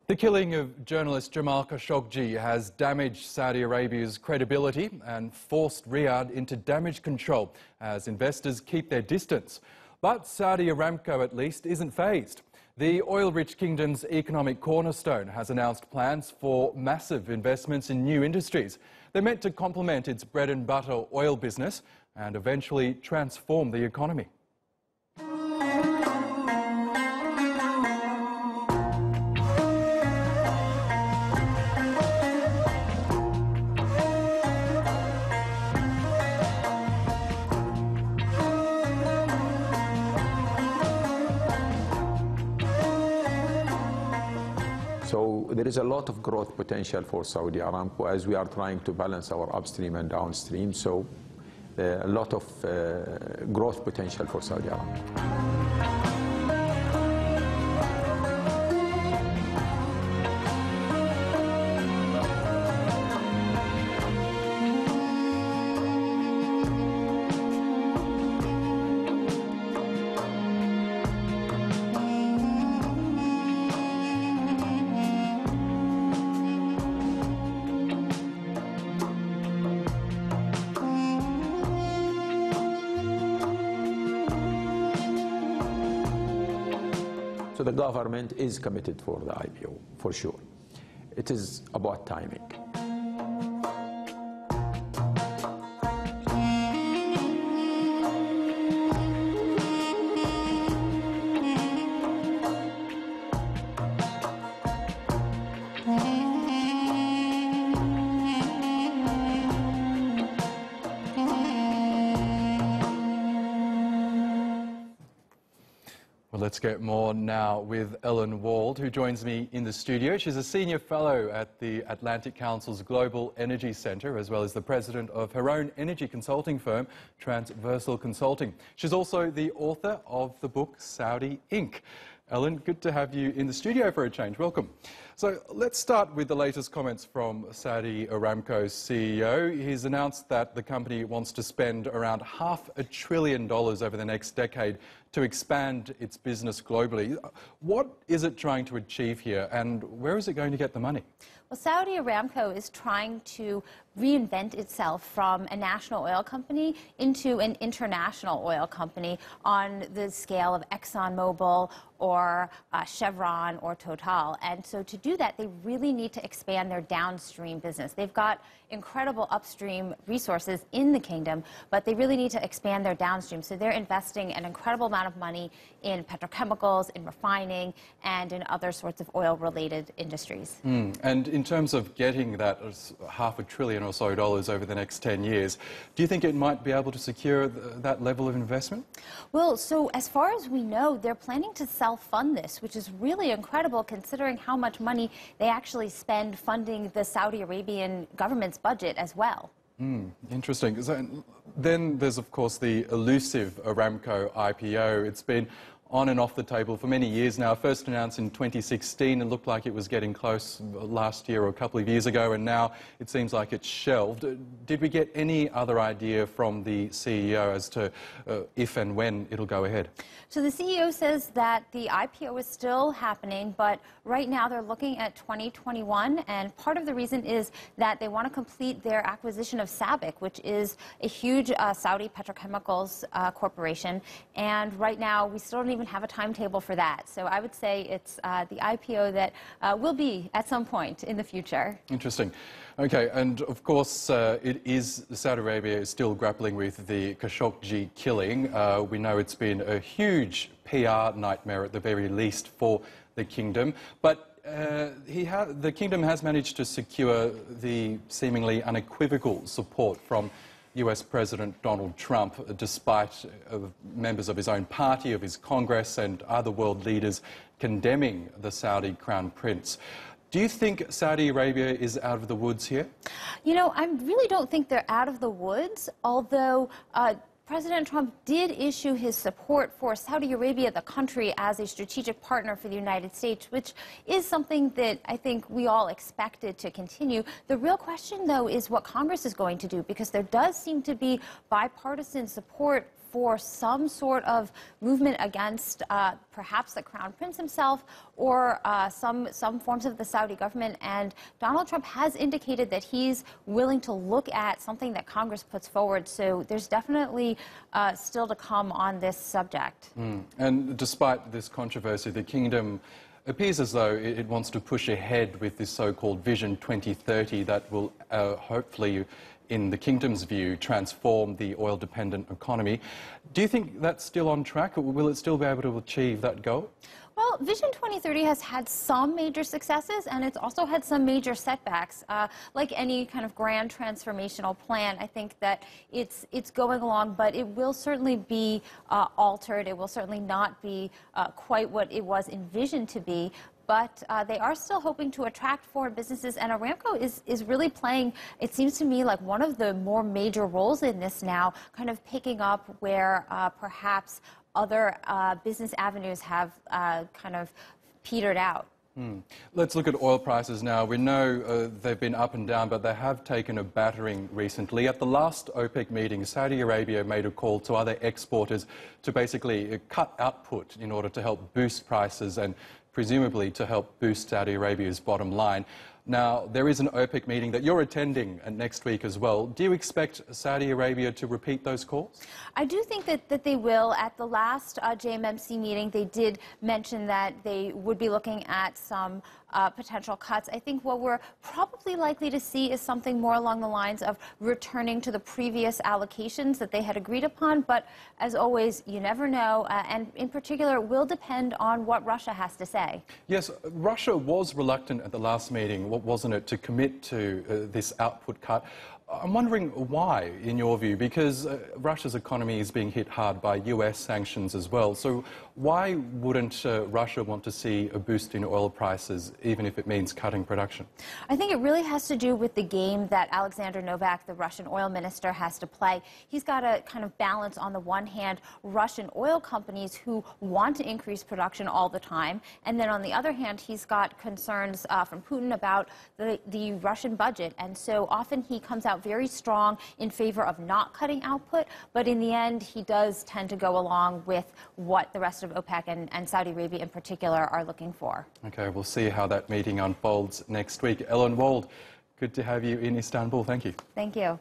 The killing of journalist Jamal Khashoggi has damaged Saudi Arabia's credibility and forced Riyadh into damage control as investors keep their distance. But Saudi Aramco, at least, isn't fazed. The oil-rich kingdom's economic cornerstone has announced plans for massive investments in new industries. They're meant to complement its bread-and-butter oil business and eventually transform the economy. So there is a lot of growth potential for Saudi Aramco as we are trying to balance our upstream and downstream. So a lot of growth potential for Saudi Aramco. So the government is committed for the IPO, for sure. It is about timing. Well, let's get more now with Ellen Wald, who joins me in the studio. She's a senior fellow at the Atlantic Council's Global Energy Centre, as well as the president of her own energy consulting firm, Transversal Consulting. She's also the author of the book Saudi Inc. Ellen, good to have you in the studio for a change. Welcome. So let's start with the latest comments from Saudi Aramco's CEO. He's announced that the company wants to spend around $500 billion over the next decade to expand its business globally. What is it trying to achieve here, and where is it going to get the money? Well, Saudi Aramco is trying to reinvent itself from a national oil company into an international oil company on the scale of ExxonMobil or Chevron or Total. And so to do that, they really need to expand their downstream business. They've got incredible upstream resources in the kingdom, but they really need to expand their downstream. So they're investing an incredible amount of money in petrochemicals, in refining, and in other sorts of oil-related industries. And in terms of getting that $500 billion or so over the next 10 years, do you think it might be able to secure that level of investment? Well, so as far as we know, they're planning to self-fund this, which is really incredible considering how much money they actually spend funding the Saudi Arabian government's budget as well. Interesting. So, then there's, of course, the elusive Aramco IPO. It's been on and off the table for many years now. First announced in 2016, it looked like it was getting close last year or a couple of years ago, and now it seems like it's shelved. Did we get any other idea from the CEO as to if and when it'll go ahead? So the CEO says that the IPO is still happening, but right now they're looking at 2021, and part of the reason is that they want to complete their acquisition of SABIC, which is a huge Saudi petrochemicals corporation, and right now we still don't even have a timetable for that. So I would say it's the IPO that will be at some point in the future. Interesting. Okay, and of course Saudi Arabia is still grappling with the Khashoggi killing. We know it's been a huge PR nightmare at the very least for the kingdom, but the kingdom has managed to secure the seemingly unequivocal support from US President Donald Trump, despite members of his own party, of his Congress, and other world leaders condemning the Saudi Crown Prince. Do you think Saudi Arabia is out of the woods here? You know, I really don't think they're out of the woods, although President Trump did issue his support for Saudi Arabia, the country, as a strategic partner for the United States, which is something that I think we all expected to continue. The real question, though, is what Congress is going to do, because there does seem to be bipartisan support for some sort of movement against perhaps the Crown Prince himself or some forms of the Saudi government. And Donald Trump has indicated that he's willing to look at something that Congress puts forward. So there's definitely still to come on this subject. And despite this controversy, the kingdom appears as though it wants to push ahead with this so-called Vision 2030 that will hopefully, in the kingdom's view, transform the oil-dependent economy. Do you think that's still on track, or will it still be able to achieve that goal? Well, Vision 2030 has had some major successes, and it's also had some major setbacks. Like any kind of grand transformational plan, I think that it's going along, but it will certainly be altered. It will certainly not be quite what it was envisioned to be. But they are still hoping to attract foreign businesses, and Aramco is really playing, it seems to me, like one of the more major roles in this now, kind of picking up where perhaps other business avenues have kind of petered out. Let's look at oil prices now. We know they've been up and down, but they have taken a battering recently. At the last OPEC meeting, Saudi Arabia made a call to other exporters to basically cut output in order to help boost prices and presumably to help boost Saudi Arabia's bottom line. Now, there is an OPEC meeting that you're attending next week as well. Do you expect Saudi Arabia to repeat those calls? I do think that they will. At the last JMMC meeting, they did mention that they would be looking at some potential cuts. I think what we're probably likely to see is something more along the lines of returning to the previous allocations that they had agreed upon. But as always, you never know. And in particular, it will depend on what Russia has to say. Yes, Russia was reluctant at the last meeting, wasn't it, to commit to this output cut. I'm wondering why, in your view, because Russia's economy is being hit hard by US sanctions as well. So why wouldn't Russia want to see a boost in oil prices, even if it means cutting production? I think it really has to do with the game that Alexander Novak, the Russian oil minister, has to play. He's got to kind of balance, on the one hand, Russian oil companies who want to increase production all the time, and then on the other hand, he's got concerns from Putin about the Russian budget. And so often he comes out very strong in favor of not cutting output, but in the end, he does tend to go along with what the rest of OPEC and Saudi Arabia in particular are looking for. Okay, we'll see how that meeting unfolds next week. Ellen Wald, good to have you in Istanbul. Thank you. Thank you.